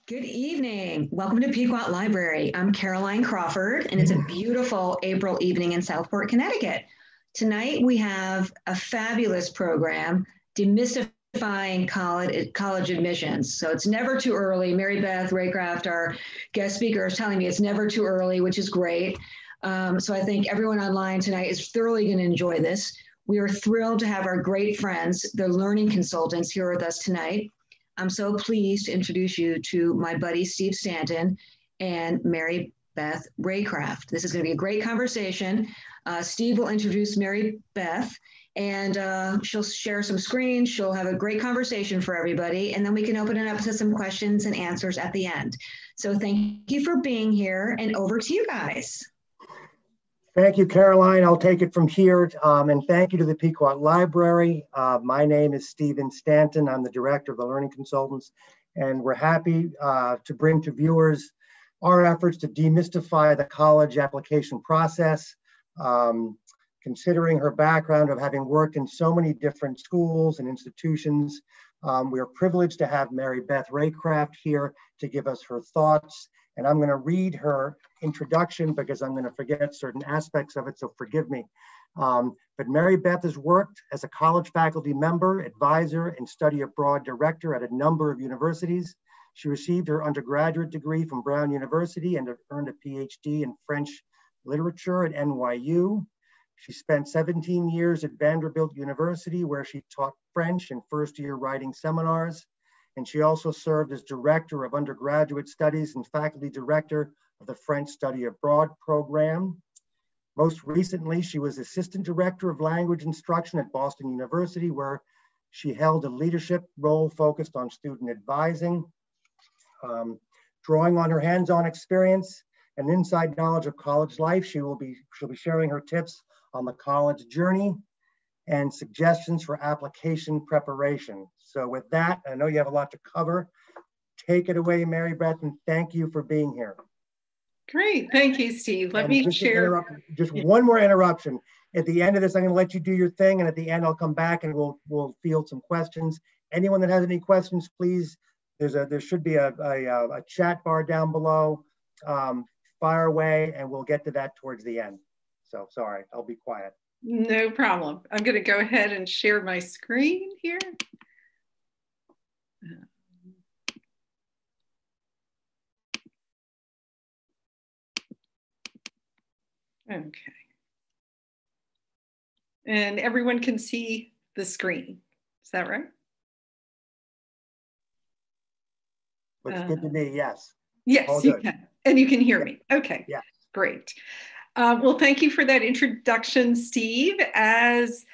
Good evening. Welcome to Pequot Library. I'm Caroline Crawford, and it's a beautiful April evening in Southport, Connecticut. Tonight, we have a fabulous program, Demystifying college admissions. So it's never too early. Mary Beth Raycraft, our guest speaker, is telling me it's never too early, which is great. So I think everyone online tonight is thoroughly going to enjoy this. We are thrilled to have our great friends, the learning consultants, here with us tonight. I'm so pleased to introduce you to my buddy, Steve Stanton and Mary Beth Raycraft. This is going to be a great conversation. Steve will introduce Mary Beth, and she'll share some screens. She'll have a great conversation for everybody, and then we can open it up to some questions and answers at the end. So thank you for being here, and over to you guys. Thank you, Caroline. I'll take it from here. And thank you to the Pequot Library. My name is Stephen Stanton. I'm the director of the Learning Consultants, and we're happy to bring to viewers our efforts to demystify the college application process. Considering her background of having worked in so many different schools and institutions, we are privileged to have Mary Beth Raycraft here to give us her thoughts. And I'm going to read her introduction because I'm going to forget certain aspects of it, so forgive me. But Mary Beth has worked as a college faculty member, advisor, and study abroad director at a number of universities. She received her undergraduate degree from Brown University and earned a PhD in French literature at NYU. She spent 17 years at Vanderbilt University, where she taught French and first-year writing seminars. And she also served as director of undergraduate studies and faculty director of the French Study Abroad program. Most recently, she was assistant director of language instruction at Boston University, where she held a leadership role focused on student advising. Drawing on her hands-on experience and inside knowledge of college life, she'll be sharing her tips on the college journey and suggestions for application preparation. So with that, I know you have a lot to cover. Take it away, Mary Beth, and thank you for being here. Great, thank you, Steve. Let me share. Just one more interruption. At the end of this, I'm gonna let you do your thing, and at the end, I'll come back and we'll field some questions. Anyone that has any questions, please, there should be a chat bar down below. Fire away, and we'll get to that towards the end. So sorry, I'll be quiet. No problem. I'm going to go ahead and share my screen here. Okay. And everyone can see the screen. Is that right? Looks good to me, yes. Yes, you can. And you can hear me. Okay, yes. Great. Well, thank you for that introduction, Steve. As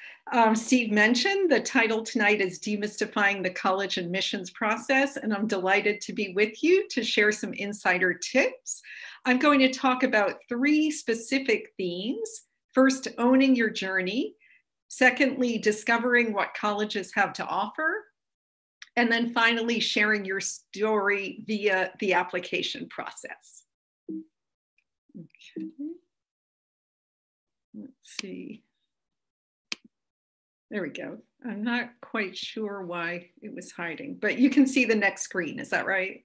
Steve mentioned, the title tonight is Demystifying the College Admissions Process, and I'm delighted to be with you to share some insider tips. I'm going to talk about 3 specific themes. First, owning your journey. Secondly, discovering what colleges have to offer. And then finally, sharing your story via the application process. Okay. Let's see. There we go. I'm not quite sure why it was hiding, but you can see the next screen. Is that right?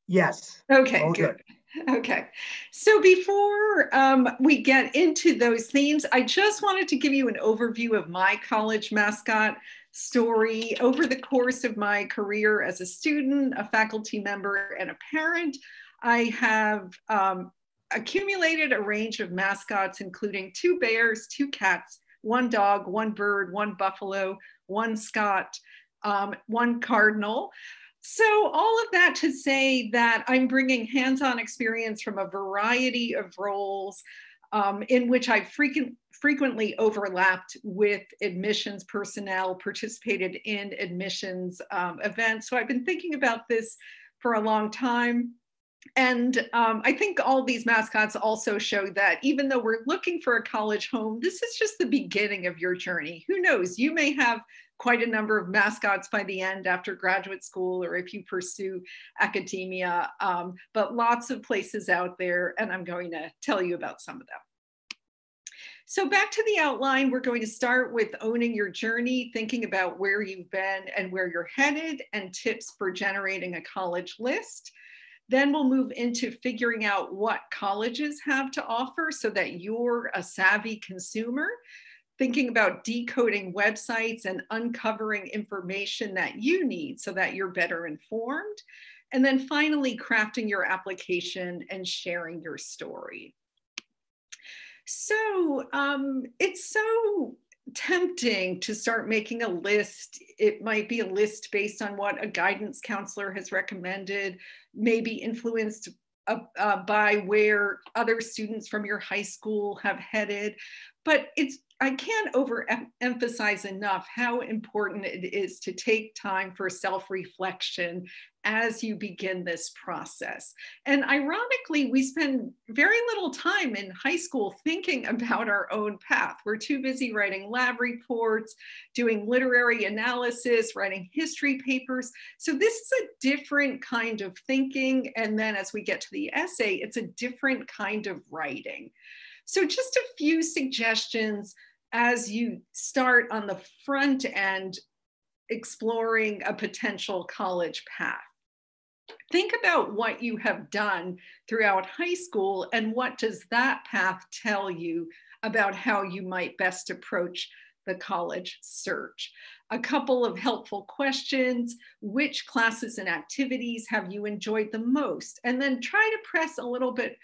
Yes. Okay, good. Okay. So before we get into those themes, I just wanted to give you an overview of my college mascot story. Over the course of my career as a student, a faculty member, and a parent, I have accumulated a range of mascots, including 2 bears, 2 cats, 1 dog, 1 bird, 1 buffalo, 1 Scot, 1 cardinal. So all of that to say that I'm bringing hands-on experience from a variety of roles in which I frequently overlapped with admissions personnel, participated in admissions events. So I've been thinking about this for a long time. And I think all these mascots also show that even though we're looking for a college home, this is just the beginning of your journey. Who knows? You may have quite a number of mascots by the end after graduate school, or if you pursue academia, but lots of places out there, and I'm going to tell you about some of them. So back to the outline, we're going to start with owning your journey, thinking about where you've been and where you're headed, and tips for generating a college list. Then we'll move into figuring out what colleges have to offer so that you're a savvy consumer, thinking about decoding websites and uncovering information that you need so that you're better informed. And then finally, crafting your application and sharing your story. So it's so tempting to start making a list. It might be a list based on what a guidance counselor has recommended, maybe influenced by where other students from your high school have headed. But I can't overemphasize enough how important it is to take time for self-reflection as you begin this process. And ironically, we spend very little time in high school thinking about our own path. We're too busy writing lab reports, doing literary analysis, writing history papers. So this is a different kind of thinking. And then as we get to the essay, it's a different kind of writing. So just a few suggestions as you start on the front end exploring a potential college path. Think about what you have done throughout high school and what does that path tell you about how you might best approach the college search. A couple of helpful questions: which classes and activities have you enjoyed the most? And then try to press a little bit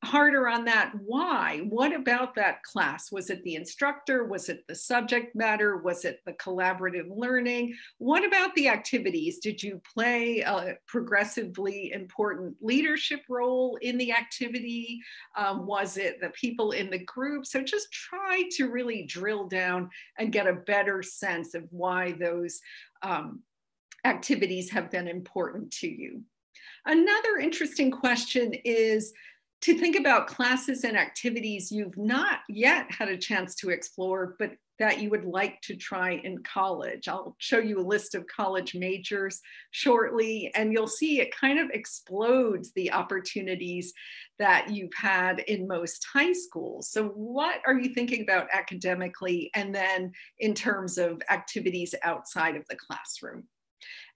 harder on that why. What about that class? Was it the instructor? Was it the subject matter? Was it the collaborative learning? What about the activities? Did you play a progressively important leadership role in the activity? Was it the people in the group? So just try to really drill down and get a better sense of why those activities have been important to you. Another interesting question is to think about classes and activities you've not yet had a chance to explore, but that you would like to try in college. I'll show you a list of college majors shortly, and you'll see it kind of explodes the opportunities that you've had in most high schools. So what are you thinking about academically, and then in terms of activities outside of the classroom?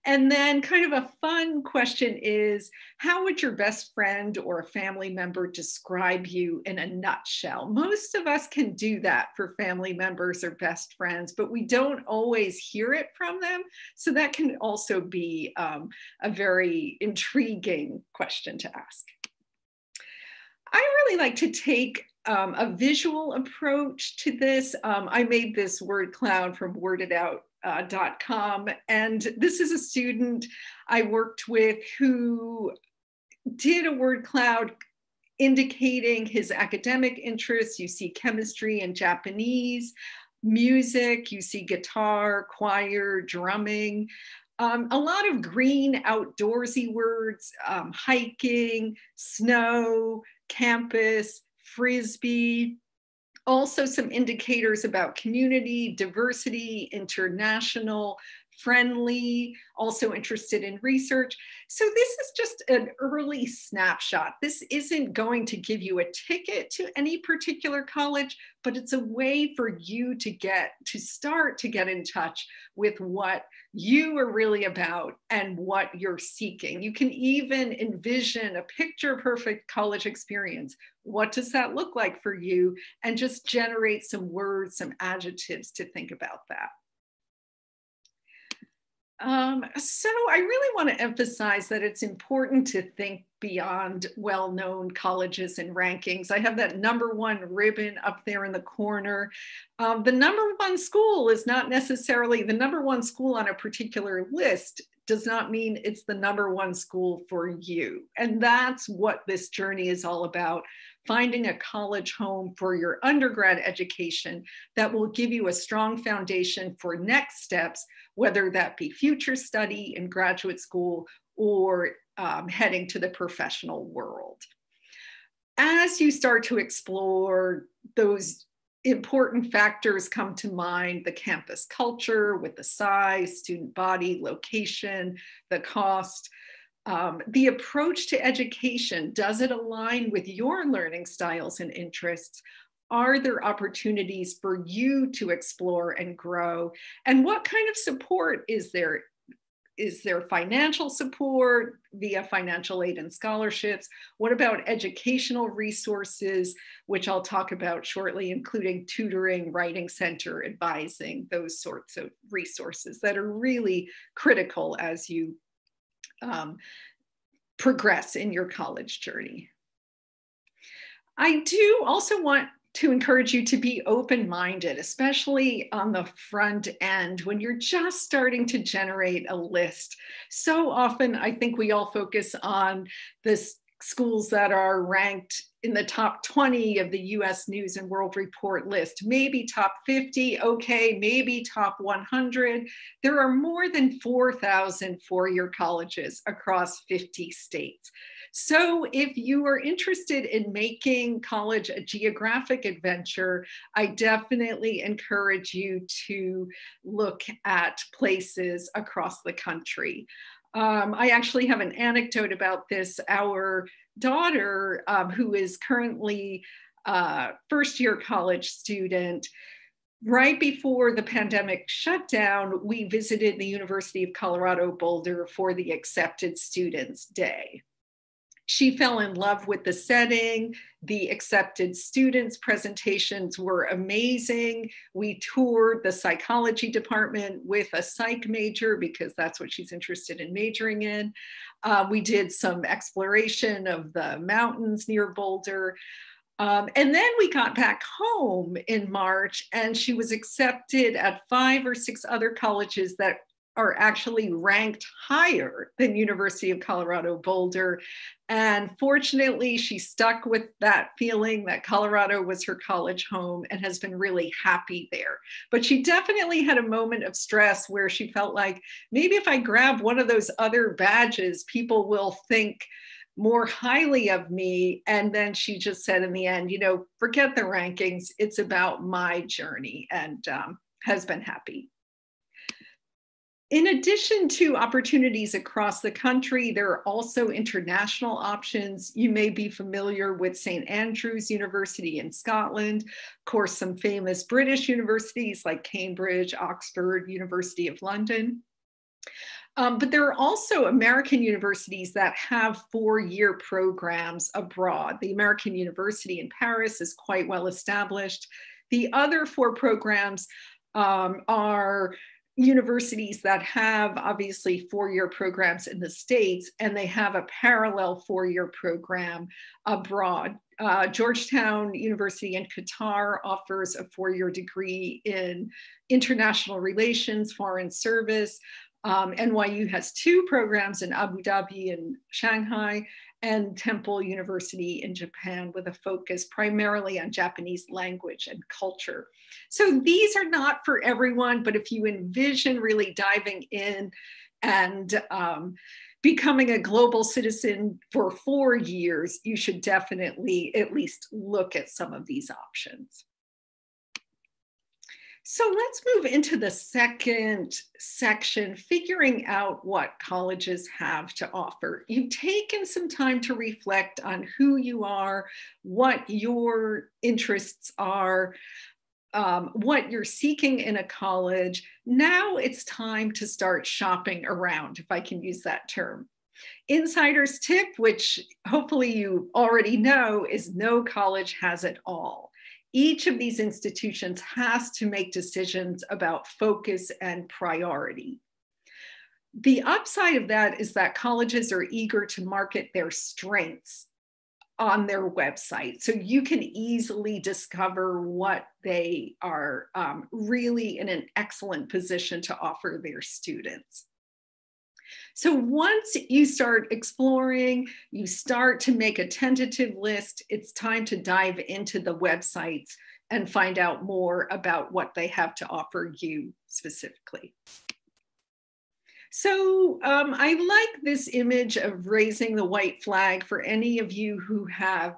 And then kind of a fun question is, how would your best friend or a family member describe you in a nutshell? Most of us can do that for family members or best friends, but we don't always hear it from them. So that can also be a very intriguing question to ask. I really like to take a visual approach to this. I made this word cloud from worditout.com. And this is a student I worked with who did a word cloud indicating his academic interests. You see chemistry and Japanese, music, you see guitar, choir, drumming. A lot of green outdoorsy words, hiking, snow, campus, frisbee. Also some indicators about community, diversity, international, friendly, also interested in research. So this is just an early snapshot. This isn't going to give you a ticket to any particular college, but it's a way for you to start to get in touch with what you are really about and what you're seeking. You can even envision a picture perfect college experience. What does that look like for you? And just generate some words, some adjectives to think about that. So I really want to emphasize that it's important to think beyond well-known colleges and rankings. I have that #1 ribbon up there in the corner. The #1 school is not necessarily the #1 school on a particular list. Does not mean it's the #1 school for you. And that's what this journey is all about. Finding a college home for your undergrad education that will give you a strong foundation for next steps, whether that be future study in graduate school or heading to the professional world. As you start to explore, those important factors come to mind: the campus culture with the size, student body, location, the cost. The approach to education, does it align with your learning styles and interests? Are there opportunities for you to explore and grow? And what kind of support is there? Is there financial support via financial aid and scholarships? What about educational resources, which I'll talk about shortly, including tutoring, writing center, advising, those sorts of resources that are really critical as you progress in your college journey. I do also want to encourage you to be open-minded, especially on the front end when you're just starting to generate a list. So often, I think we all focus on the schools that are ranked in the top 20 of the US News and World Report list, maybe top 50, okay, maybe top 100. There are more than 4,000 four-year colleges across 50 states. So if you are interested in making college a geographic adventure, I definitely encourage you to look at places across the country. I actually have an anecdote about this. Our daughter, who is currently a first-year college student, right before the pandemic shut down, we visited the University of Colorado Boulder for the Accepted Students Day. She fell in love with the setting. The accepted students' presentations were amazing. We toured the psychology department with a psych major because that's what she's interested in majoring in. We did some exploration of the mountains near Boulder. And then we got back home in March, and she was accepted at 5 or 6 other colleges that are actually ranked higher than University of Colorado Boulder. And fortunately, she stuck with that feeling that Colorado was her college home and has been really happy there. But she definitely had a moment of stress where she felt like, maybe if I grab one of those other badges, people will think more highly of me. And then she just said in the end, you know, forget the rankings, it's about my journey, and has been happy. In addition to opportunities across the country, there are also international options. You may be familiar with St. Andrews University in Scotland, of course, some famous British universities like Cambridge, Oxford, University of London. But there are also American universities that have 4-year programs abroad. The American University in Paris is quite well established. The other 4 programs are universities that have obviously 4-year programs in the States, and they have a parallel 4-year program abroad. Georgetown University in Qatar offers a 4-year degree in international relations, foreign service. NYU has 2 programs in Abu Dhabi and Shanghai, and Temple University in Japan with a focus primarily on Japanese language and culture. So these are not for everyone, but if you envision really diving in and becoming a global citizen for 4 years, you should definitely at least look at some of these options. So let's move into the second section, figuring out what colleges have to offer. You've taken some time to reflect on who you are, what your interests are, what you're seeking in a college. Now it's time to start shopping around, if I can use that term. Insider's tip, which hopefully you already know, is no college has it all. Each of these institutions has to make decisions about focus and priority. The upside of that is that colleges are eager to market their strengths on their website. So you can easily discover what they are really in an excellent position to offer their students. So once you start exploring, you start to make a tentative list, it's time to dive into the websites and find out more about what they have to offer you specifically. So I like this image of raising the white flag for any of you who have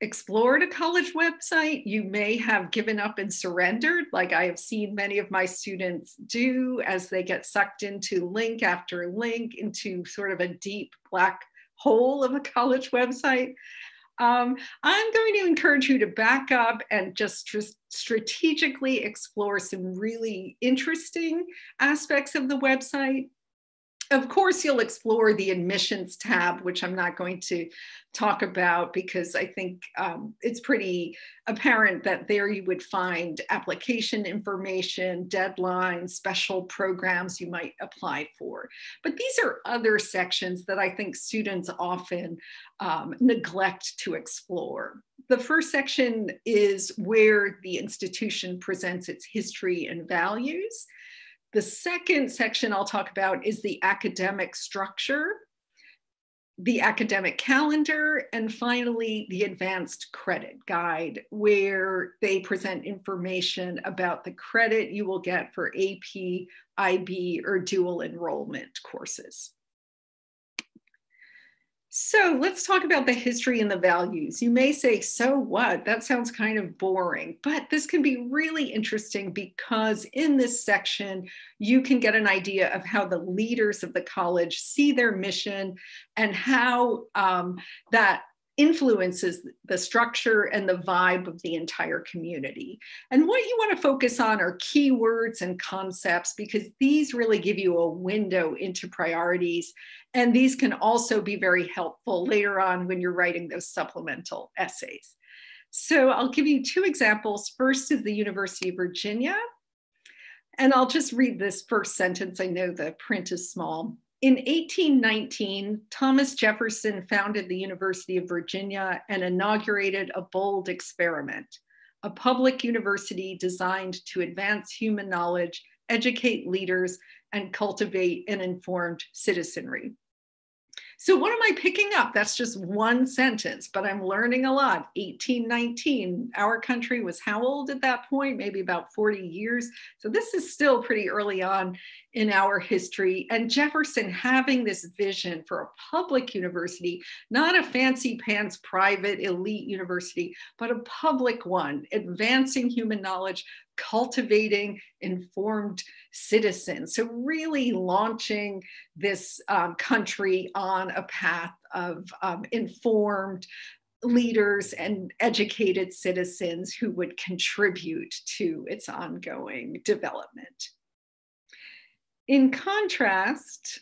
explored a college website. You may have given up and surrendered, like I have seen many of my students do as they get sucked into link after link into sort of a deep black hole of a college website. I'm going to encourage you to back up and just strategically explore some really interesting aspects of the website. Of course, you'll explore the admissions tab, which I'm not going to talk about because I think it's pretty apparent that there you would find application information, deadlines, special programs you might apply for. But these are other sections that I think students often neglect to explore. The first section is where the institution presents its history and values. The second section I'll talk about is the academic structure, the academic calendar, and finally, the advanced credit guide, where they present information about the credit you will get for AP, IB, or dual enrollment courses. So let's talk about the history and the values. You may say, so what? That sounds kind of boring, but this can be really interesting because in this section, you can get an idea of how the leaders of the college see their mission and how that influences the structure and the vibe of the entire community. And what you want to focus on are keywords and concepts because these really give you a window into priorities. And these can also be very helpful later on when you're writing those supplemental essays. So I'll give you two examples. First is the University of Virginia. And I'll just read this first sentence. I know the print is small. In 1819, Thomas Jefferson founded the University of Virginia and inaugurated a bold experiment, a public university designed to advance human knowledge, educate leaders, and cultivate an informed citizenry. So what am I picking up? That's just one sentence, but I'm learning a lot. 1819, our country was how old at that point? Maybe about 40 years. So this is still pretty early on in our history. And Jefferson having this vision for a public university, not a fancy pants private elite university, but a public one, advancing human knowledge, cultivating informed citizens. So really launching this country on a path of informed leaders and educated citizens who would contribute to its ongoing development. In contrast,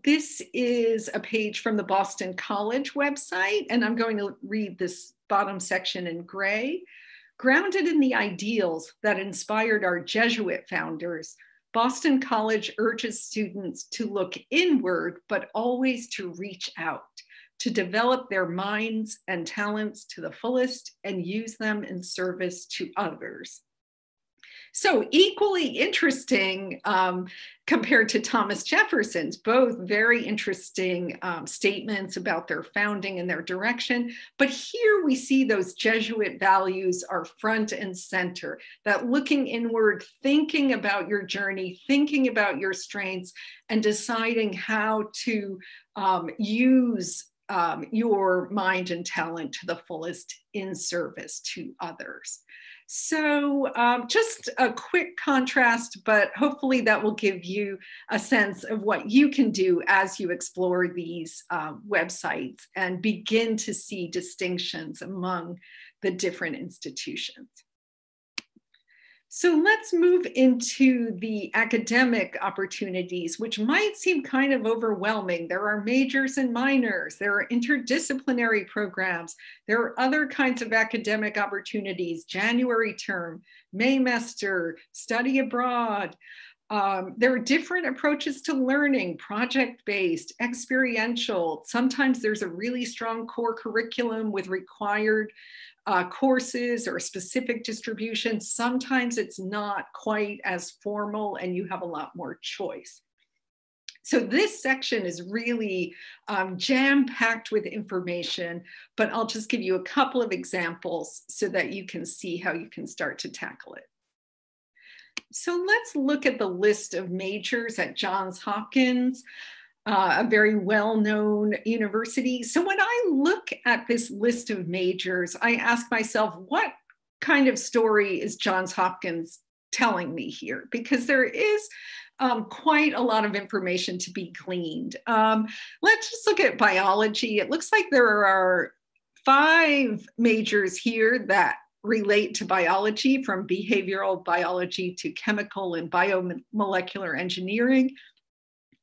this is a page from the Boston College website, and I'm going to read this bottom section in gray. Grounded in the ideals that inspired our Jesuit founders, Boston College urges students to look inward, but always to reach out, to develop their minds and talents to the fullest and use them in service to others. So equally interesting compared to Thomas Jefferson's, both very interesting statements about their founding and their direction. But here we see those Jesuit values are front and center, that looking inward, thinking about your journey, thinking about your strengths, and deciding how to use your mind and talent to the fullest in service to others. So just a quick contrast, but hopefully that will give you a sense of what you can do as you explore these websites and begin to see distinctions among the different institutions. So let's move into the academic opportunities, which might seem kind of overwhelming. There are majors and minors, there are interdisciplinary programs, there are other kinds of academic opportunities, January term, Maymester, study abroad. There are different approaches to learning, project-based, experiential. Sometimes there's a really strong core curriculum with required courses or specific distribution. Sometimes it's not quite as formal and you have a lot more choice. So this section is really jam-packed with information, but I'll just give you a couple of examples so that you can see how you can start to tackle it. So let's look at the list of majors at Johns Hopkins, a very well-known university. So when I look at this list of majors, I ask myself, what kind of story is Johns Hopkins telling me here? Because there is quite a lot of information to be gleaned. Let's just look at biology. It looks like there are 5 majors here that relate to biology, from behavioral biology to chemical and biomolecular engineering.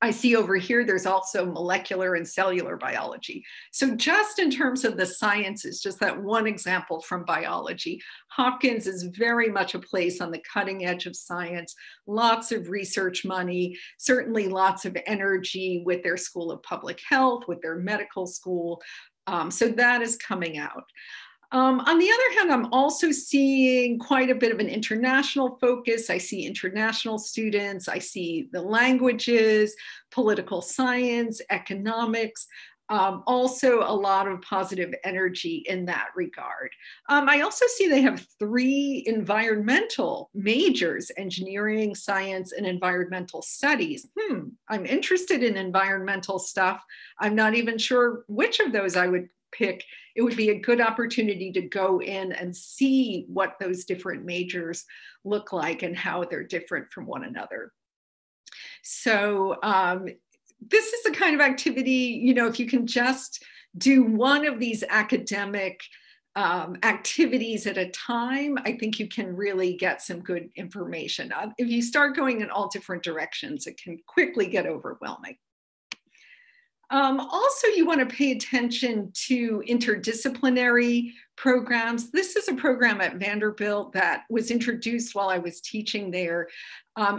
I see over here, there's also molecular and cellular biology. So just in terms of the sciences, just that one example from biology, Hopkins is very much a place on the cutting edge of science, lots of research money, certainly lots of energy with their School of Public Health, with their medical school. So that is coming out. On the other hand, I'm also seeing quite a bit of an international focus. I see international students, I see the languages, political science, economics, also a lot of positive energy in that regard. I also see they have 3 environmental majors, engineering, science, and environmental studies. I'm interested in environmental stuff. I'm not even sure which of those I would pick. It would be a good opportunity to go in and see what those different majors look like and how they're different from one another. So this is the kind of activity, you know, if you can just do one of these academic activities at a time, I think you can really get some good information. If you start going in all different directions, it can quickly get overwhelming. Also, you want to pay attention to interdisciplinary programs. This is a program at Vanderbilt that was introduced while I was teaching there.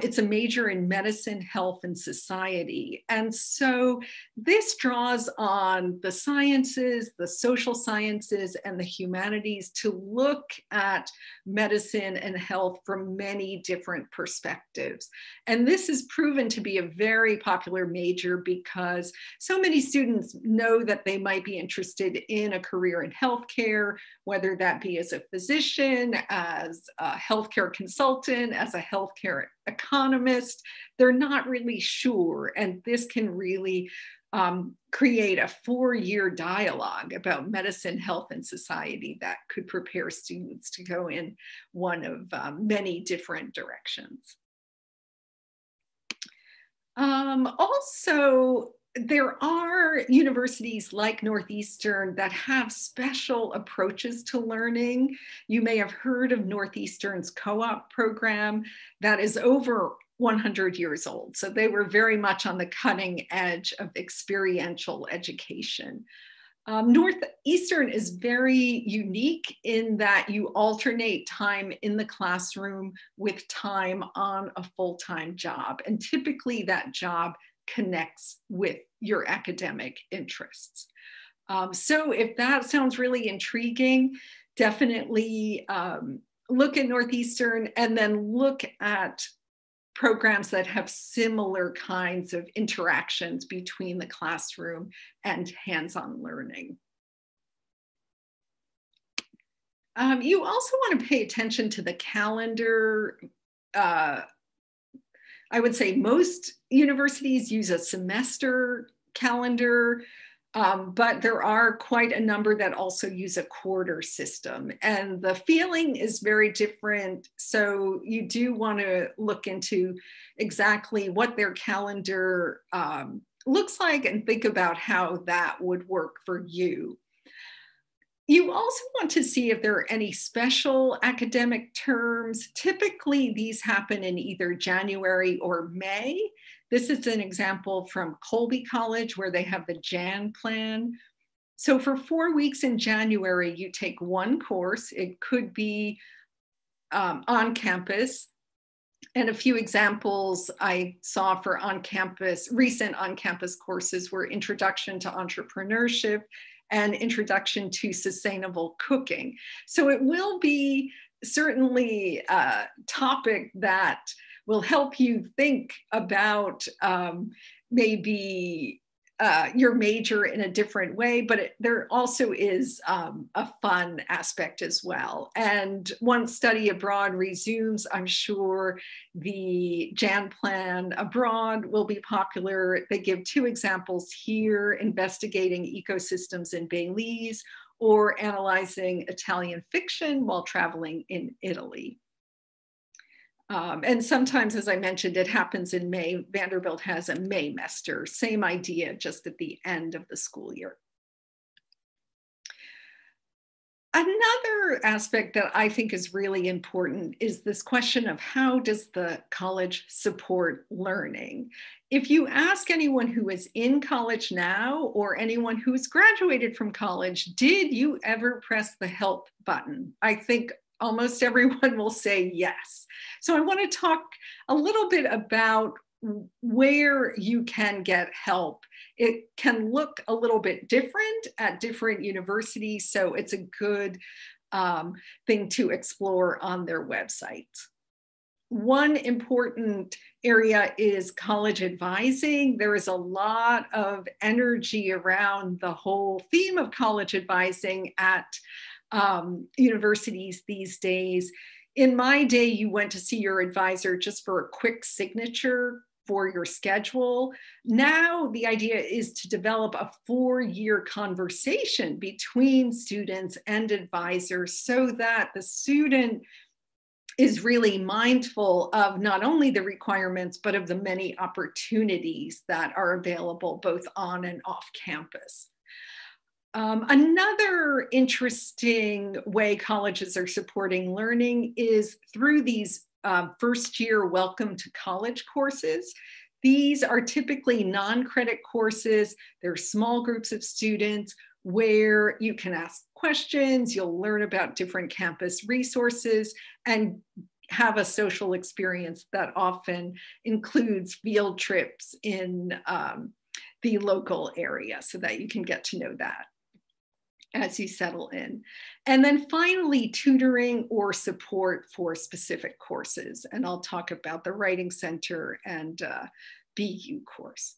It's a major in medicine, health, and society. And so this draws on the sciences, the social sciences, and the humanities to look at medicine and health from many different perspectives. And this is proven to be a very popular major because so many students know that they might be interested in a career in healthcare, whether that be as a physician, as a healthcare consultant, as a healthcare economist. They're not really sure. And this can really create a 4-year dialogue about medicine, health, and society that could prepare students to go in one of many different directions. Also, there are universities like Northeastern that have special approaches to learning. You may have heard of Northeastern's co-op program that is over 100 years old. So they were very much on the cutting edge of experiential education. Northeastern is very unique in that you alternate time in the classroom with time on a full-time job. And typically that job connects with your academic interests. So if that sounds really intriguing, definitely look at Northeastern and then look at programs that have similar kinds of interactions between the classroom and hands-on learning. You also want to pay attention to the calendar. I would say most universities use a semester calendar, but there are quite a number that also use a quarter system. And the feeling is very different. So you do want to look into exactly what their calendar looks like and think about how that would work for you. You also want to see if there are any special academic terms. Typically, these happen in either January or May. This is an example from Colby College where they have the Jan plan. So for 4 weeks in January, you take one course. It could be on campus. And a few examples I saw for on-campus, recent on-campus courses were Introduction to Entrepreneurship and Introduction to Sustainable Cooking. So it will be certainly a topic that will help you think about maybe your major in a different way, but there also is a fun aspect as well. And once study abroad resumes, I'm sure the Jan plan abroad will be popular. They give 2 examples here: investigating ecosystems in Belize or analyzing Italian fiction while traveling in Italy. And sometimes, as I mentioned, it happens in May. Vanderbilt has a Maymester, same idea, just at the end of the school year. Another aspect that I think is really important is this question of how does the college support learning? If you ask anyone who is in college now or anyone who's graduated from college, did you ever press the help button? I think almost everyone will say yes. So I want to talk a little bit about where you can get help. It can look a little bit different at different universities, so it's a good thing to explore on their websites. One important area is college advising. There is a lot of energy around the whole theme of college advising at universities these days. In my day, you went to see your advisor just for a quick signature for your schedule. Now, the idea is to develop a 4-year conversation between students and advisors so that the student is really mindful of not only the requirements, but of the many opportunities that are available both on and off campus. Another interesting way colleges are supporting learning is through these first-year Welcome to College courses. These are typically non-credit courses. They're small groups of students where you can ask questions, you'll learn about different campus resources, and have a social experience that often includes field trips in the local area so that you can get to know that as you settle in. And then finally, tutoring or support for specific courses. And I'll talk about the Writing Center and BU course.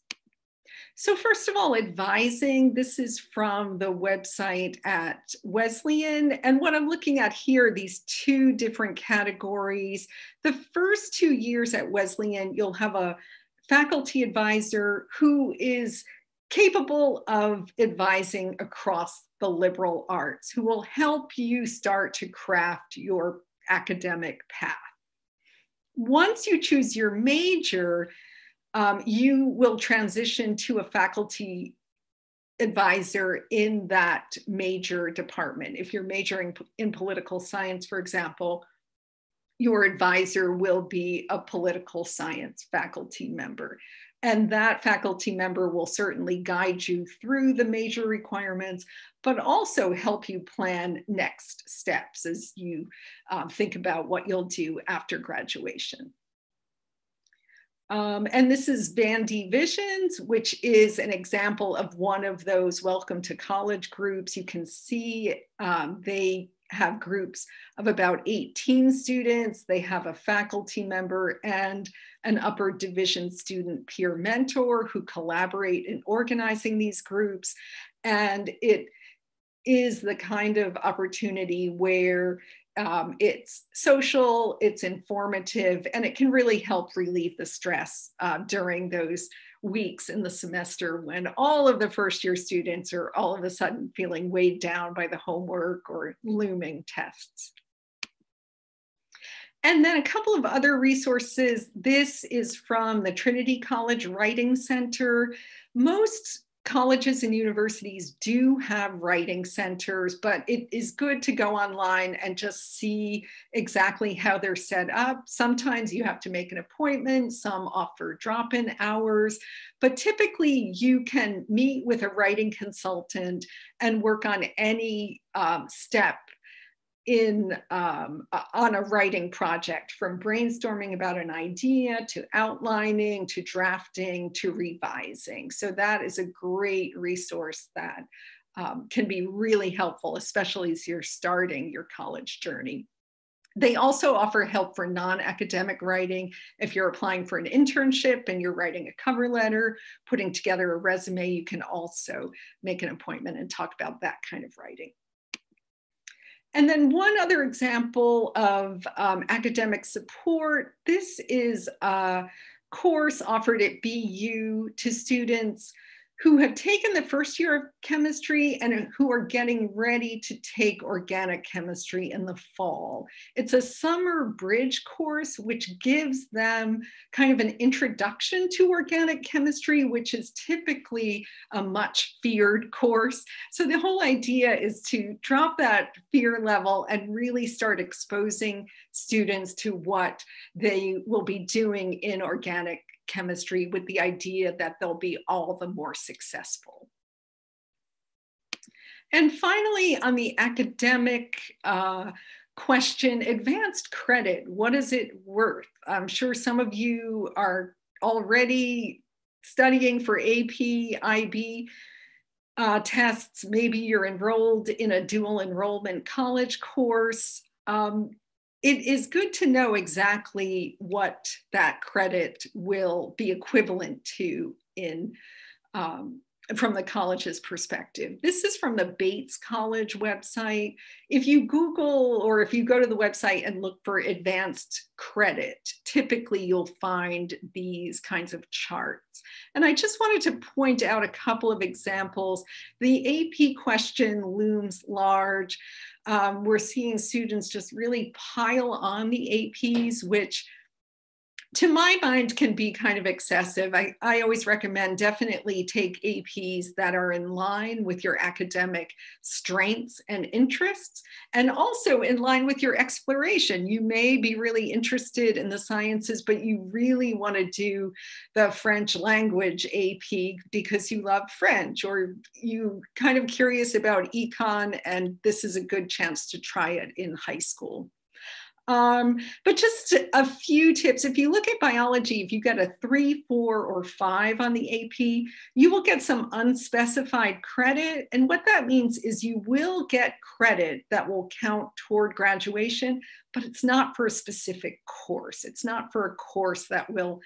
So first of all, advising, this is from the website at Wesleyan. And what I'm looking at here, these two different categories. The first 2 years at Wesleyan, you'll have a faculty advisor who is capable of advising across the liberal arts, who will help you start to craft your academic path. Once you choose your major, you will transition to a faculty advisor in that major department. If you're majoring in political science, for example, your advisor will be a political science faculty member. And that faculty member will certainly guide you through the major requirements, but also help you plan next steps as you think about what you'll do after graduation. And this is Vandy Visions, which is an example of one of those Welcome to College groups. You can see they have groups of about 18 students. They have a faculty member and an upper division student peer mentor who collaborate in organizing these groups. And it is the kind of opportunity where it's social, it's informative, and it can really help relieve the stress during those weeks in the semester when all of the first-year students are all of a sudden feeling weighed down by the homework or looming tests. And then a couple of other resources. This is from the Trinity College Writing Center. Most colleges and universities do have writing centers, but it is good to go online and just see exactly how they're set up. Sometimes you have to make an appointment, some offer drop-in hours, but typically you can meet with a writing consultant and work on any step on a writing project, from brainstorming about an idea to outlining to drafting to revising. So that is a great resource that can be really helpful, especially as you're starting your college journey. They also offer help for non-academic writing. If you're applying for an internship and you're writing a cover letter, putting together a resume, you can also make an appointment and talk about that kind of writing. And then one other example of academic support. This is a course offered at BU to students who have taken the first year of chemistry and who are getting ready to take organic chemistry in the fall. It's a summer bridge course, which gives them kind of an introduction to organic chemistry, which is typically a much feared course. So the whole idea is to drop that fear level and really start exposing students to what they will be doing in organic chemistry, with the idea that they'll be all the more successful. And finally, on the academic question, advanced credit, what is it worth? I'm sure some of you are already studying for AP, IB tests. Maybe you're enrolled in a dual enrollment college course. It is good to know exactly what that credit will be equivalent to in from the college's perspective. This is from the Bates College website. If you Google or if you go to the website and look for advanced credit, typically you'll find these kinds of charts. And I just wanted to point out a couple of examples. The AP question looms large. We're seeing students just really pile on the APs, which to my mind can be kind of excessive. I always recommend definitely take APs that are in line with your academic strengths and interests, and also in line with your exploration. You may be really interested in the sciences, but you really want to do the French language AP because you love French, or you kind of curious about econ, and this is a good chance to try it in high school. But just a few tips. If you look at biology, if you get a 3, 4, or 5 on the AP, you will get some unspecified credit. And what that means is you will get credit that will count toward graduation, but it's not for a specific course. It's not for a course that will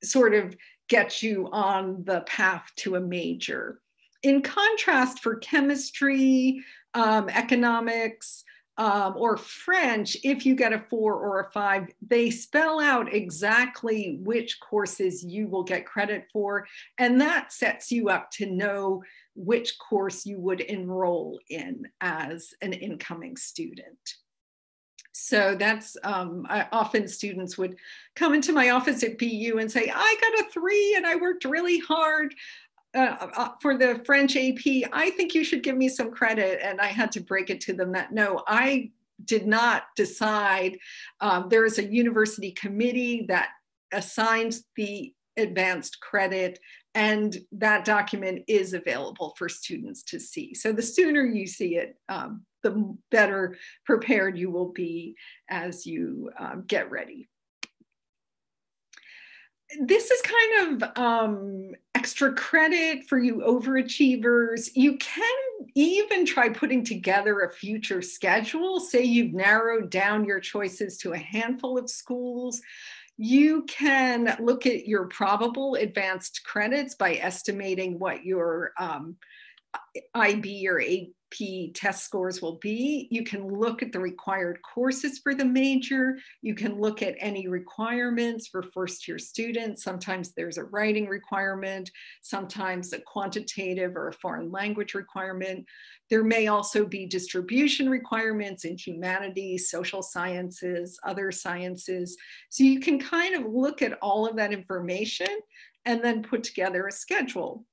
sort of get you on the path to a major. In contrast, for chemistry, economics, or French, if you get a 4 or a 5, they spell out exactly which courses you will get credit for, and that sets you up to know which course you would enroll in as an incoming student. So that's, often students would come into my office at BU and say, I got a 3 and I worked really hard for the French AP, I think you should give me some credit. And I had to break it to them that no, I did not decide. There is a university committee that assigns the advanced credit, and that document is available for students to see. So the sooner you see it, the better prepared you will be as you get ready. This is kind of extra credit for you overachievers. You can even try putting together a future schedule. Say you've narrowed down your choices to a handful of schools. You can look at your probable advanced credits by estimating what your IB or AP test scores will be. You can look at the required courses for the major. You can look at any requirements for first-year students. Sometimes there's a writing requirement, sometimes a quantitative or a foreign language requirement. There may also be distribution requirements in humanities, social sciences, other sciences. So you can kind of look at all of that information and then put together a schedule.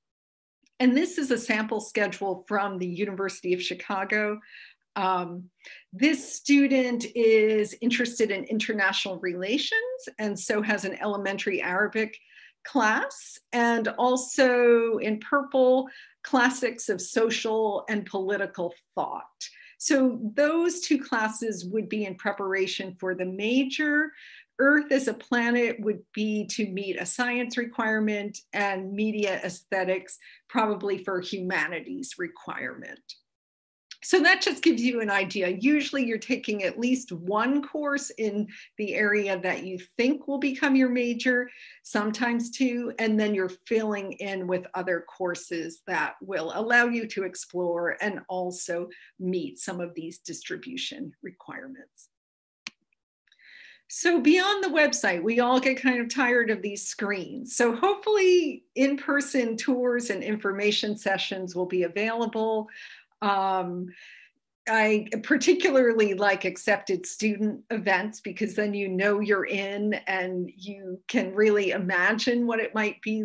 And this is a sample schedule from the University of Chicago. This student is interested in international relations and so has an elementary Arabic class, and also in purple, classics of social and political thought. So those 2 classes would be in preparation for the major. Earth as a planet would be to meet a science requirement, and media aesthetics probably for humanities requirement. So that just gives you an idea. Usually you're taking at least 1 course in the area that you think will become your major, sometimes 2, and then you're filling in with other courses that will allow you to explore and also meet some of these distribution requirements. So beyond the website, we all get kind of tired of these screens. So hopefully in-person tours and information sessions will be available. I particularly like accepted student events because then you know you're in and you can really imagine what it might be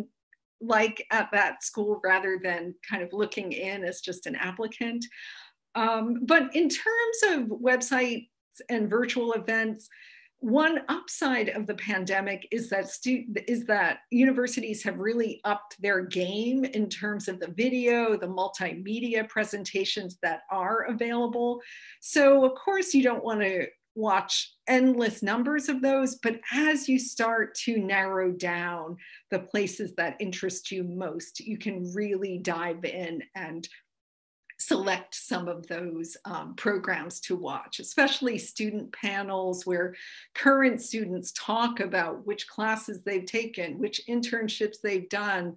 like at that school rather than kind of looking in as just an applicant. But in terms of websites and virtual events, one upside of the pandemic is that universities have really upped their game in terms of the video, the multimedia presentations that are available. So of course you don't want to watch endless numbers of those, but as you start to narrow down the places that interest you most, you can really dive in and select some of those programs to watch, especially student panels where current students talk about which classes they've taken, which internships they've done,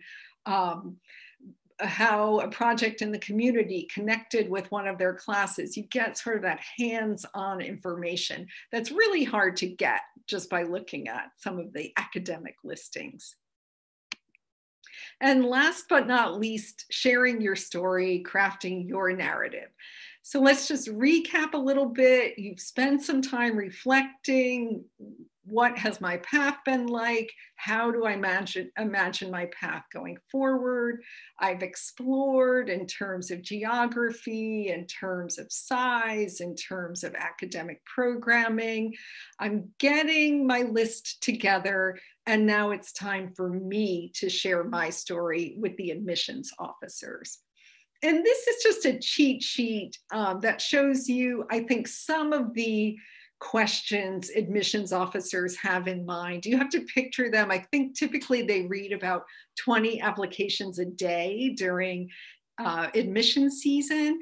how a project in the community connected with one of their classes. You get sort of that hands-on information that's really hard to get just by looking at some of the academic listings. And last but not least, sharing your story, crafting your narrative. So let's just recap a little bit. You've spent some time reflecting. What has my path been like? How do I imagine my path going forward? I've explored in terms of geography, in terms of size, in terms of academic programming. I'm getting my list together, and now it's time for me to share my story with the admissions officers. And this is just a cheat sheet that shows you, I think, some of the questions admissions officers have in mind. You have to picture them. I think typically they read about 20 applications a day during admission season.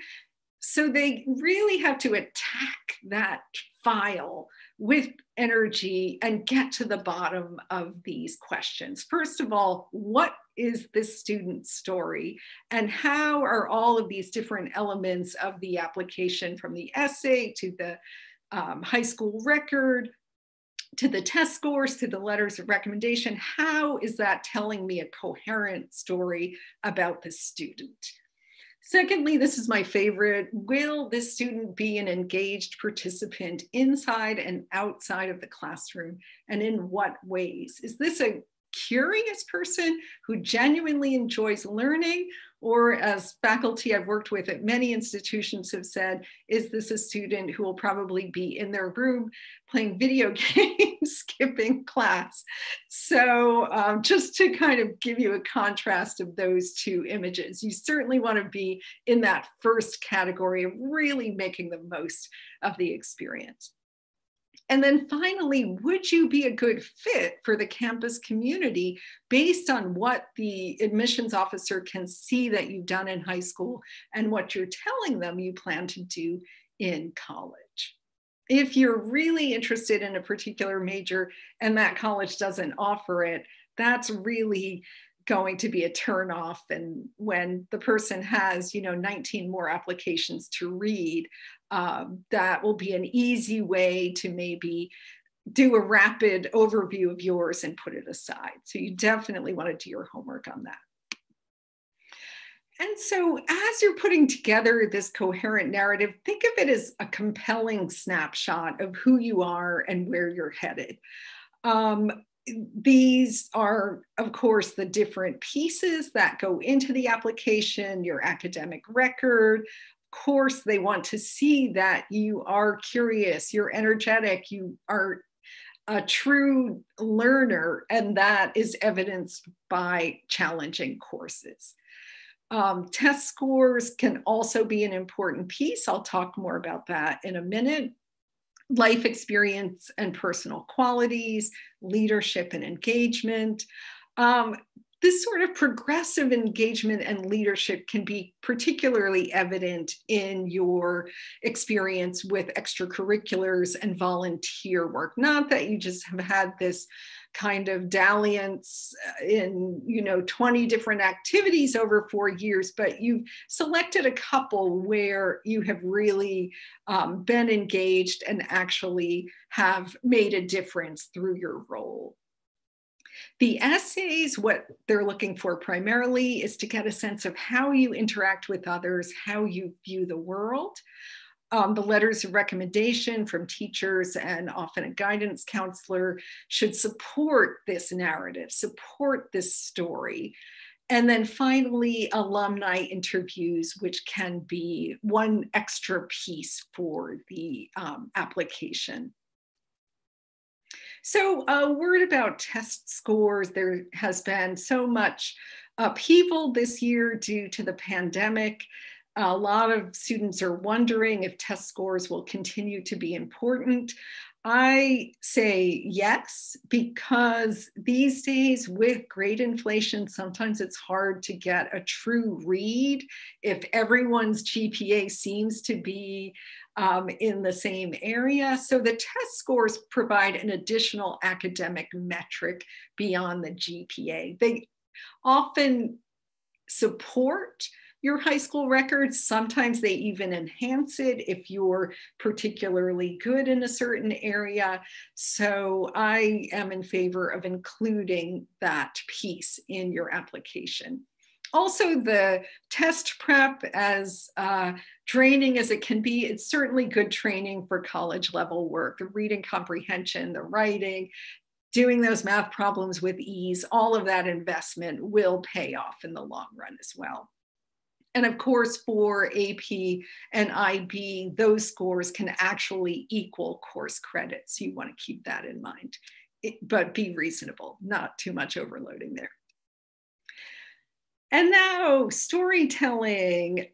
So they really have to attack that file with energy and get to the bottom of these questions. First of all, what is this student's story? And how are all of these different elements of the application, from the essay to the high school record, to the test scores, to the letters of recommendation, how is that telling me a coherent story about the student? Secondly, this is my favorite, will this student be an engaged participant inside and outside of the classroom, and in what ways? Is this a curious person who genuinely enjoys learning? Or, as faculty I've worked with at many institutions have said, is this a student who will probably be in their room playing video games, skipping class? So just to kind of give you a contrast of those two images, you certainly want to be in that first category of really making the most of the experience. And then finally, would you be a good fit for the campus community based on what the admissions officer can see that you've done in high school and what you're telling them you plan to do in college? If you're really interested in a particular major and that college doesn't offer it, that's really going to be a turnoff. And when the person has, 19 more applications to read, that will be an easy way to maybe do a rapid overview of yours and put it aside. So you definitely want to do your homework on that. And so as you're putting together this coherent narrative, think of it as a compelling snapshot of who you are and where you're headed. These are, of course, the different pieces that go into the application, your academic record. Of course, they want to see that you are curious, you're energetic, you are a true learner, and that is evidenced by challenging courses. Test scores can also be an important piece. I'll talk more about that in a minute. Life experience and personal qualities, leadership and engagement. this sort of progressive engagement and leadership can be particularly evident in your experience with extracurriculars and volunteer work. Not that you just have had this kind of dalliance in 20 different activities over 4 years, but you've selected a couple where you have really been engaged and actually have made a difference through your role. The essays, what they're looking for primarily is to get a sense of how you interact with others, how you view the world. The letters of recommendation from teachers and often a guidance counselor should support this narrative, support this story. And then finally, alumni interviews, which can be one extra piece for the application. So a word about test scores. There has been so much upheaval this year due to the pandemic. A lot of students are wondering if test scores will continue to be important. I say yes, because these days with grade inflation, sometimes it's hard to get a true read if everyone's GPA seems to be in the same area. So the test scores provide an additional academic metric beyond the GPA. They often support your high school records. Sometimes they even enhance it if you're particularly good in a certain area. So I am in favor of including that piece in your application. Also, the test prep, as draining as it can be, it's certainly good training for college level work. The reading comprehension, the writing, doing those math problems with ease, all of that investment will pay off in the long run as well. And of course, for AP and IB, those scores can actually equal course credits. You want to keep that in mind, but be reasonable, not too much overloading there. And now storytelling.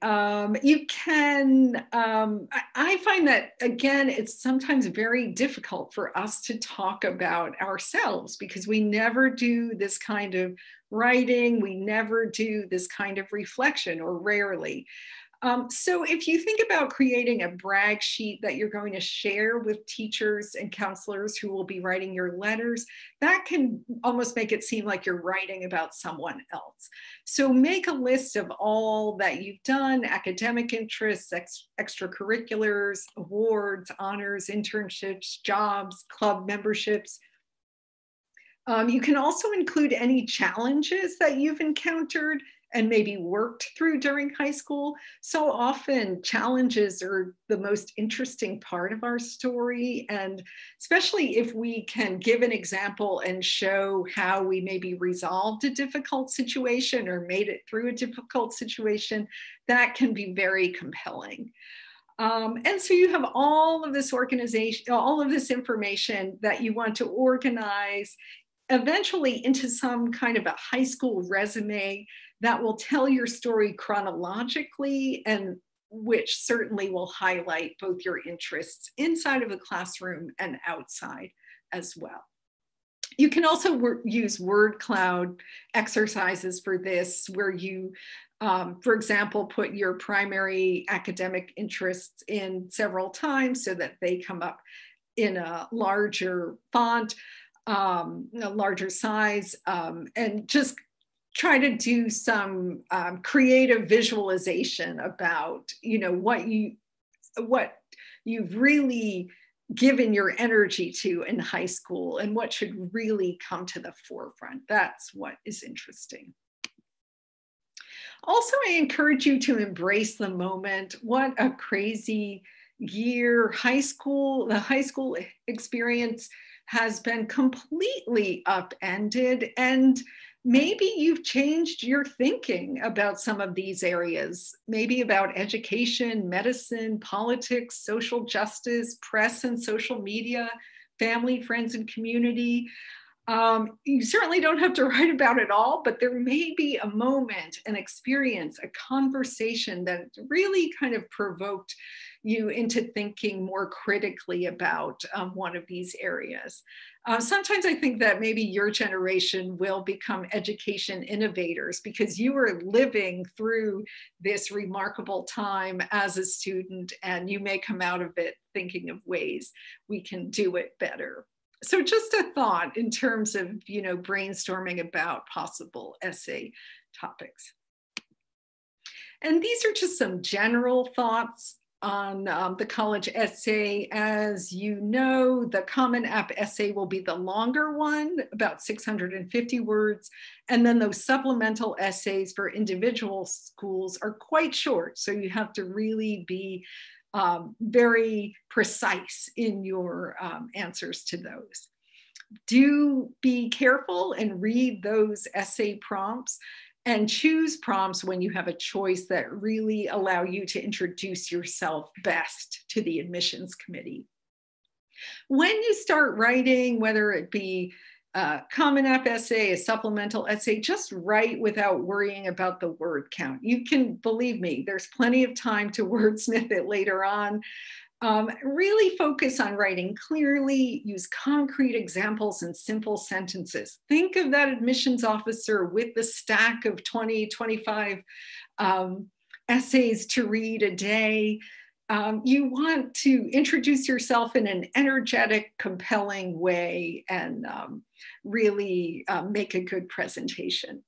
You can, I find that, again, it's sometimes very difficult for us to talk about ourselves because we never do this kind of writing, we never do this kind of reflection, or rarely. So if you think about creating a brag sheet that you're going to share with teachers and counselors who will be writing your letters, that can almost make it seem like you're writing about someone else. So make a list of all that you've done: academic interests, extracurriculars, awards, honors, internships, jobs, club memberships. You can also include any challenges that you've encountered and maybe worked through during high school. So often challenges are the most interesting part of our story. And especially if we can give an example and show how we maybe resolved a difficult situation or made it through a difficult situation, that can be very compelling. And so you have all of this organization, all of this information that you want to organize eventually into some kind of a high school resume that will tell your story chronologically, and which certainly will highlight both your interests inside of the classroom and outside as well. You can also use word cloud exercises for this, where you, for example, put your primary academic interests in several times so that they come up in a larger font, a larger size, and just try to do some creative visualization about, what you've really given your energy to in high school and what should really come to the forefront. That's what is interesting. Also, I encourage you to embrace the moment. What a crazy year. The high school experience has been completely upended, and maybe you've changed your thinking about some of these areas, maybe about education, medicine, politics, social justice, press and social media, family, friends, and community. You certainly don't have to write about it all, but there may be a moment, an experience, a conversation that really kind of provoked you into thinking more critically about one of these areas. Sometimes I think that maybe your generation will become education innovators because you were living through this remarkable time as a student, and you may come out of it thinking of ways we can do it better. So just a thought in terms of, brainstorming about possible essay topics. And these are just some general thoughts on the college essay. As you know, the Common App essay will be the longer one, about 650 words. And then those supplemental essays for individual schools are quite short. So you have to really be very precise in your answers to those. Do be careful and read those essay prompts, and choose prompts when you have a choice that really allow you to introduce yourself best to the admissions committee. When you start writing, whether it be a Common App essay, a supplemental essay, just write without worrying about the word count. You can, believe me, there's plenty of time to wordsmith it later on. Really focus on writing clearly, use concrete examples and simple sentences. Think of that admissions officer with the stack of 20, 25 essays to read a day. You want to introduce yourself in an energetic, compelling way and really make a good presentation.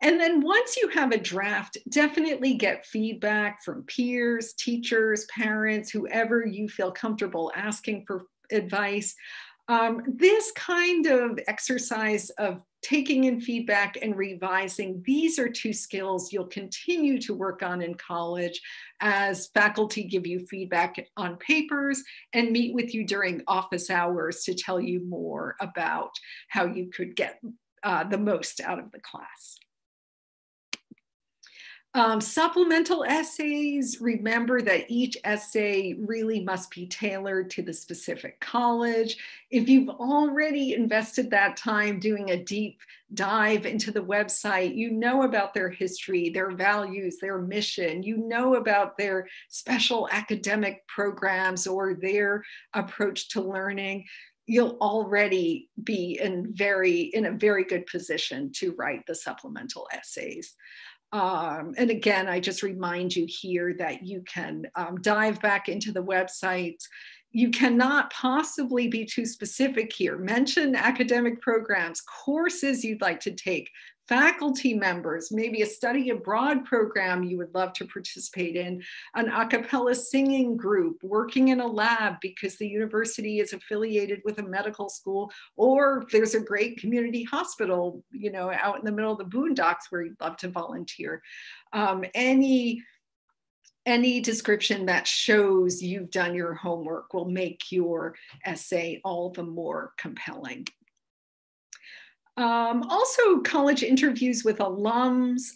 And then once you have a draft, definitely get feedback from peers, teachers, parents, whoever you feel comfortable asking for advice. This kind of exercise of taking in feedback and revising, these are two skills you'll continue to work on in college as faculty give you feedback on papers and meet with you during office hours to tell you more about how you could get the most out of the class. Supplemental essays, remember that each essay really must be tailored to the specific college. If you've already invested that time doing a deep dive into the website, you know about their history, their values, their mission, you know about their special academic programs or their approach to learning, you'll already be in a very good position to write the supplemental essays. And again, I just remind you here that you can dive back into the website. You cannot possibly be too specific here. Mention academic programs, courses you'd like to take, faculty members, maybe a study abroad program you would love to participate in, an a cappella singing group, working in a lab because the university is affiliated with a medical school, or there's a great community hospital, out in the middle of the boondocks where you'd love to volunteer. Any description that shows you've done your homework will make your essay all the more compelling. Also, college interviews with alums.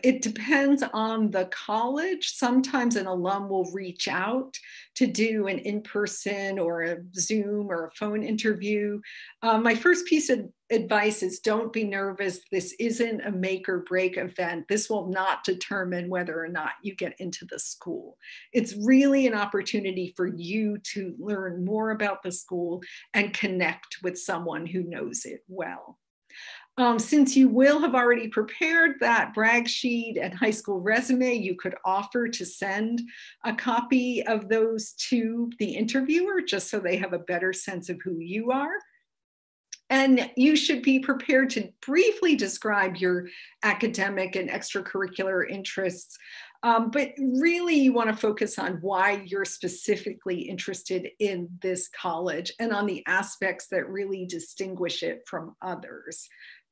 It depends on the college. Sometimes an alum will reach out to do an in-person or a Zoom or a phone interview. My first piece of advice is don't be nervous. This isn't a make or break event. This will not determine whether or not you get into the school. It's really an opportunity for you to learn more about the school and connect with someone who knows it well. Since you will have already prepared that brag sheet and high school resume, you could offer to send a copy of those to the interviewer just so they have a better sense of who you are. And you should be prepared to briefly describe your academic and extracurricular interests. But really you want to focus on why you're specifically interested in this college and on the aspects that really distinguish it from others.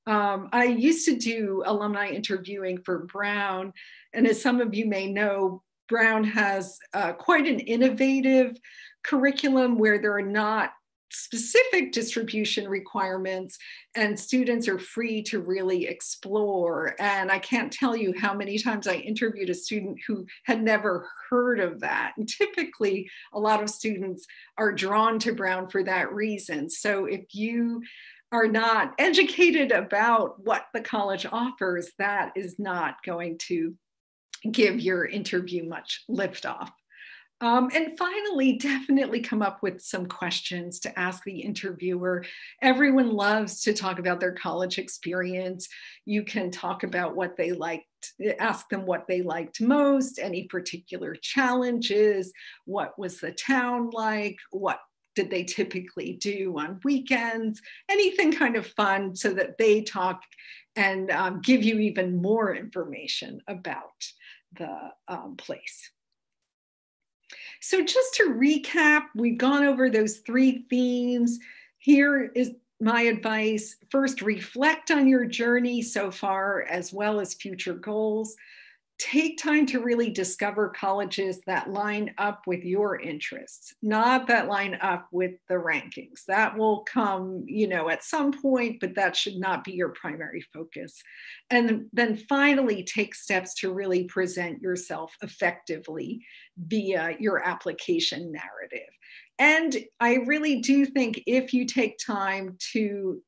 I used to do alumni interviewing for Brown, and as some of you may know, Brown has quite an innovative curriculum where there are not specific distribution requirements and students are free to really explore. And I can't tell you how many times I interviewed a student who had never heard of that. And typically a lot of students are drawn to Brown for that reason. So if you are not educated about what the college offers, that is not going to give your interview much liftoff. And finally, definitely come up with some questions to ask the interviewer. Everyone loves to talk about their college experience. You can talk about what they liked, ask them what they liked most, any particular challenges, what was the town like, what did they typically do on weekends, anything kind of fun so that they talk and give you even more information about the place. So just to recap, we've gone over those 3 themes. Here is my advice. First, reflect on your journey so far, as well as future goals. Take time to really discover colleges that line up with your interests, not that line up with the rankings. That will come, at some point, but that should not be your primary focus. And then finally, take steps to really present yourself effectively via your application narrative. And I really do think if you take time to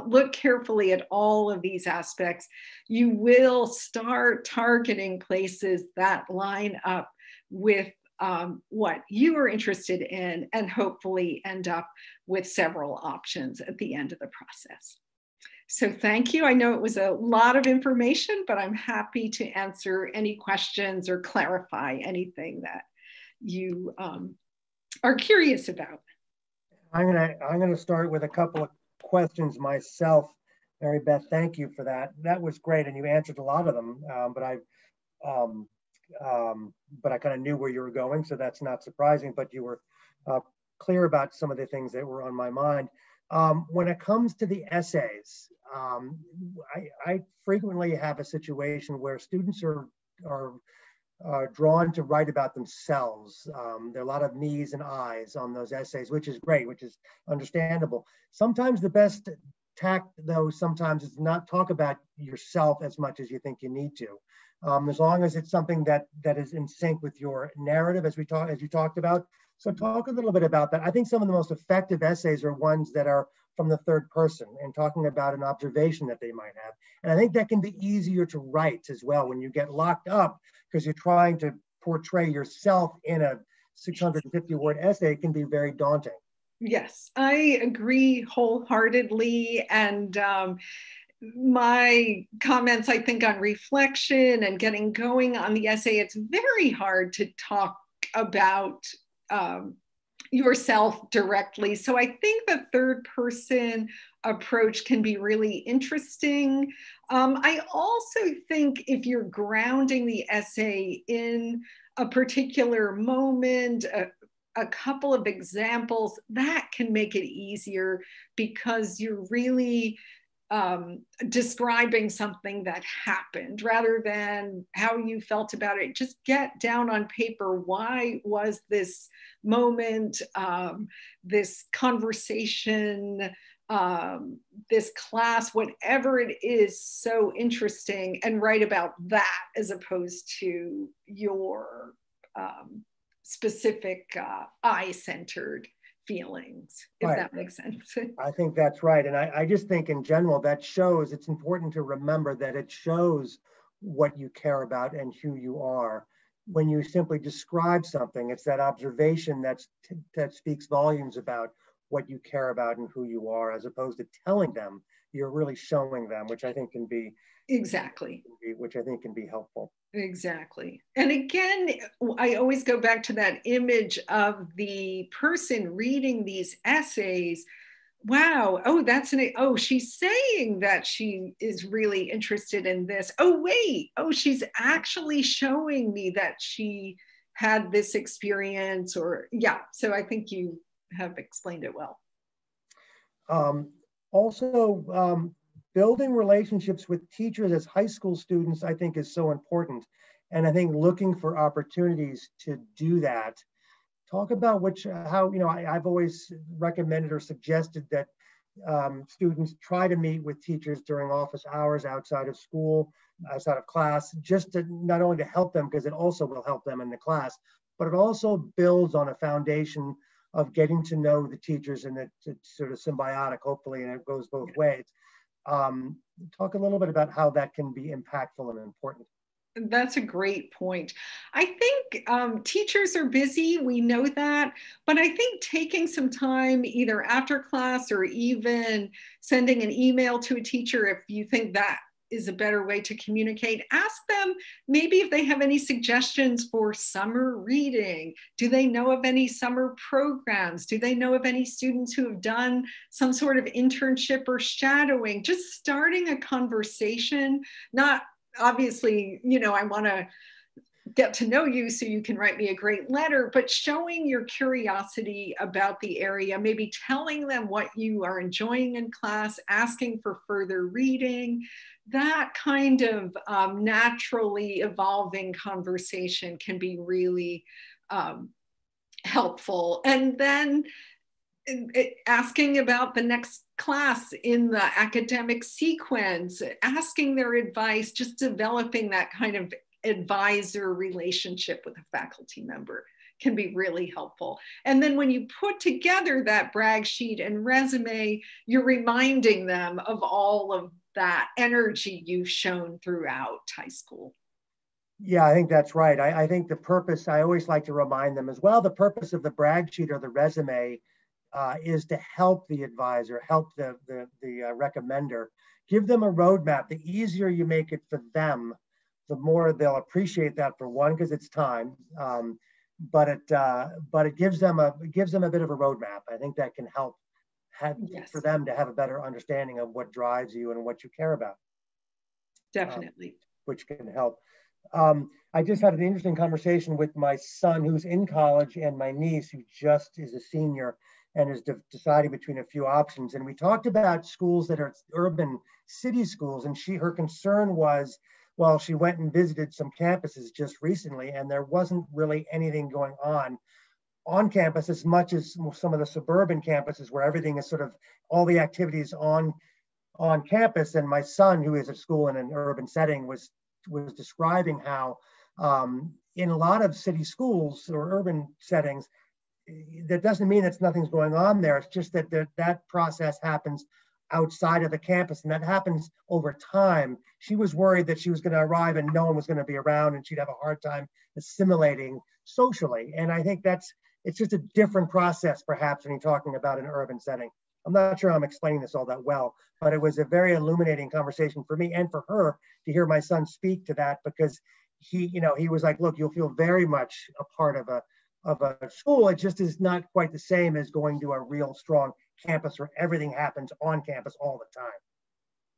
look carefully at all of these aspects, you will start targeting places that line up with what you are interested in, and hopefully end up with several options at the end of the process. So thank you. I know it was a lot of information, but I'm happy to answer any questions or clarify anything that you are curious about. I'm gonna start with a couple of questions myself. Mary Beth, thank you for that. That was great, and you answered a lot of them. But I kind of knew where you were going, so that's not surprising. But you were clear about some of the things that were on my mind. When it comes to the essays, I frequently have a situation where students are drawn to write about themselves. There are a lot of me's and I's on those essays, which is great, which is understandable. Sometimes the best tact, though, sometimes is not talk about yourself as much as you think you need to. As long as it's something that is in sync with your narrative, as you talked about. So talk a little bit about that. I think some of the most effective essays are ones that are from the third person and talking about an observation that they might have. And I think that can be easier to write as well when you get locked up because you're trying to portray yourself in a 650-word essay. It can be very daunting. Yes, I agree wholeheartedly. And my comments, I think, on reflection and getting going on the essay, it's very hard to talk about yourself directly. So I think the third person approach can be really interesting. I also think if you're grounding the essay in a particular moment, a couple of examples, that can make it easier because you're really describing something that happened rather than how you felt about it. Just get down on paper, why was this moment, this conversation, this class, whatever it is, so interesting, and write about that as opposed to your specific I-centered feelings, if right. That makes sense. I think that's right. And I just think in general, that shows, it's important to remember that it shows what you care about and who you are. When you simply describe something, it's that observation that speaks volumes about what you care about and who you are, as opposed to telling them. You're really showing them, which I think can be exactly, which I think can be helpful. Exactly. And again, I always go back to that image of the person reading these essays. Wow. Oh, she's saying that she is really interested in this. Oh, wait. Oh, she's actually showing me that she had this experience, or yeah. So I think you have explained it well. Also, building relationships with teachers as high school students, I think, is so important. And I think looking for opportunities to do that. Talk about how I've always recommended or suggested that students try to meet with teachers during office hours, outside of school, outside of class, just to not only to help them, because it also will help them in the class, but it also builds on a foundation of getting to know the teachers, and it's sort of symbiotic, hopefully, and it goes both ways. Talk a little bit about how that can be impactful and important. That's a great point. I think teachers are busy, we know that, but I think taking some time either after class or even sending an email to a teacher if you think that is a better way to communicate. Ask them maybe if they have any suggestions for summer reading. Do they know of any summer programs? Do they know of any students who have done some sort of internship or shadowing? Just starting a conversation, not obviously, I want to get to know you so you can write me a great letter, but showing your curiosity about the area, maybe telling them what you are enjoying in class, asking for further reading, that kind of naturally evolving conversation can be really helpful. And then asking about the next class in the academic sequence, asking their advice, just developing that kind of advisor relationship with a faculty member can be really helpful. And then when you put together that brag sheet and resume, you're reminding them of all of that energy you've shown throughout high school. Yeah, I think that's right. I think the purpose, I always like to remind them as well, the purpose of the brag sheet or the resume is to help the advisor, help the recommender, give them a roadmap. The easier you make it for them, the more they'll appreciate that, for one, because it's time, but it gives them a bit of a roadmap. I think that can help for them to have a better understanding of what drives you and what you care about. Definitely. Which can help. I just had an interesting conversation with my son who's in college and my niece who just is a senior and is deciding between a few options. And we talked about schools that are urban city schools. And her concern was, well, she went and visited some campuses just recently, and there wasn't really anything going on campus as much as some of the suburban campuses where everything is sort of all the activities on campus. And my son, who is at school in an urban setting, was describing how in a lot of city schools or urban settings, that doesn't mean that nothing's going on there. It's just that that process happens outside of the campus, and that happens over time. She was worried that she was going to arrive and no one was going to be around and she'd have a hard time assimilating socially. And I think it's just a different process perhaps when you're talking about an urban setting. I'm not sure I'm explaining this all that well, but it was a very illuminating conversation for me and for her to hear my son speak to that, because he was like, look, you'll feel very much a part of a school. It just is not quite the same as going to a real strong campus where everything happens on campus all the time.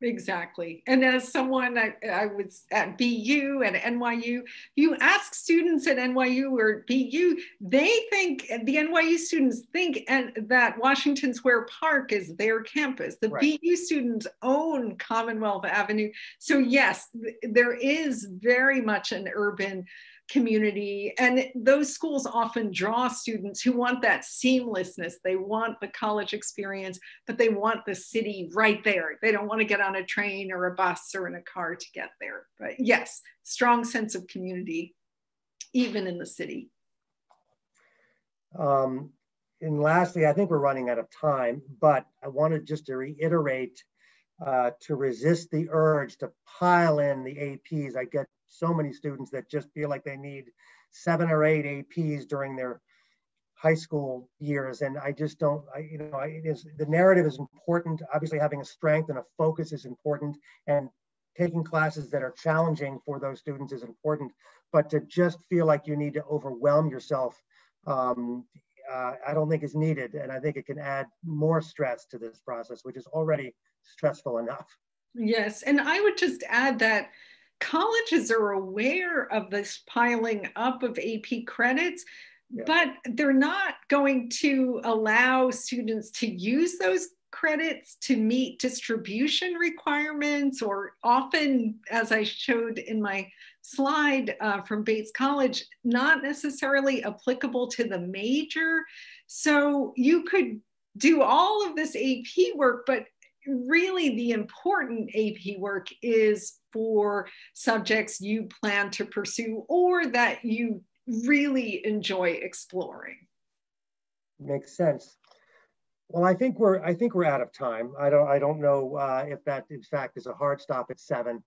Exactly. And as someone, I was at BU and NYU, you ask students at NYU or BU, they think, the NYU students think that Washington Square Park is their campus. The right. BU students own Commonwealth Avenue. So yes, there is very much an urban community, and those schools often draw students who want that seamlessness. They want the college experience, but they want the city right there. They don't want to get on a train or a bus or in a car to get there. But yes, strong sense of community, even in the city. And lastly, I think we're running out of time, but I wanted just to reiterate to resist the urge to pile in the APs. I get so many students that just feel like they need 7 or 8 APs during their high school years. And I just don't, the narrative is important. Obviously having a strength and a focus is important, and taking classes that are challenging for those students is important, but to just feel like you need to overwhelm yourself, I don't think is needed. And I think it can add more stress to this process, which is already stressful enough. Yes, and I would just add that colleges are aware of this piling up of AP credits, but they're not going to allow students to use those credits to meet distribution requirements, or often, as I showed in my slide from Bates College, not necessarily applicable to the major. So you could do all of this AP work, but really the important AP work is for subjects you plan to pursue or that you really enjoy exploring. Makes sense. Well, I think we're out of time. I don't know if that in fact is a hard stop at 7.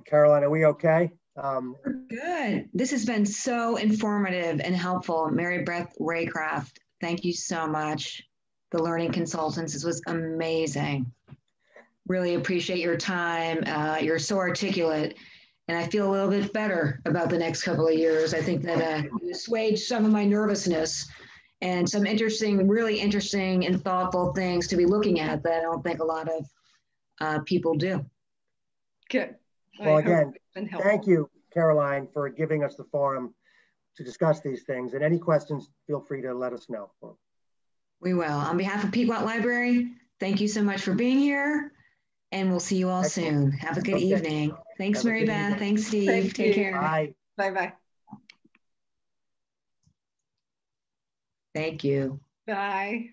Caroline, are we okay? Good. This has been so informative and helpful. Mary Beth Raycraft, thank you so much. The Learning Consultants, this was amazing. Really appreciate your time. You're so articulate, and I feel a little bit better about the next couple of years. I think that you assuaged some of my nervousness and some interesting, really interesting and thoughtful things to be looking at that I don't think a lot of people do. Good. Well, again, thank you, Caroline, for giving us the forum to discuss these things. And any questions, feel free to let us know. We will. On behalf of Pequot Library, thank you so much for being here, and we'll see you all soon. Have a good evening. Thanks, Mary Beth. Thanks, Steve. Take care. Bye. Bye-bye. Thank you. Bye.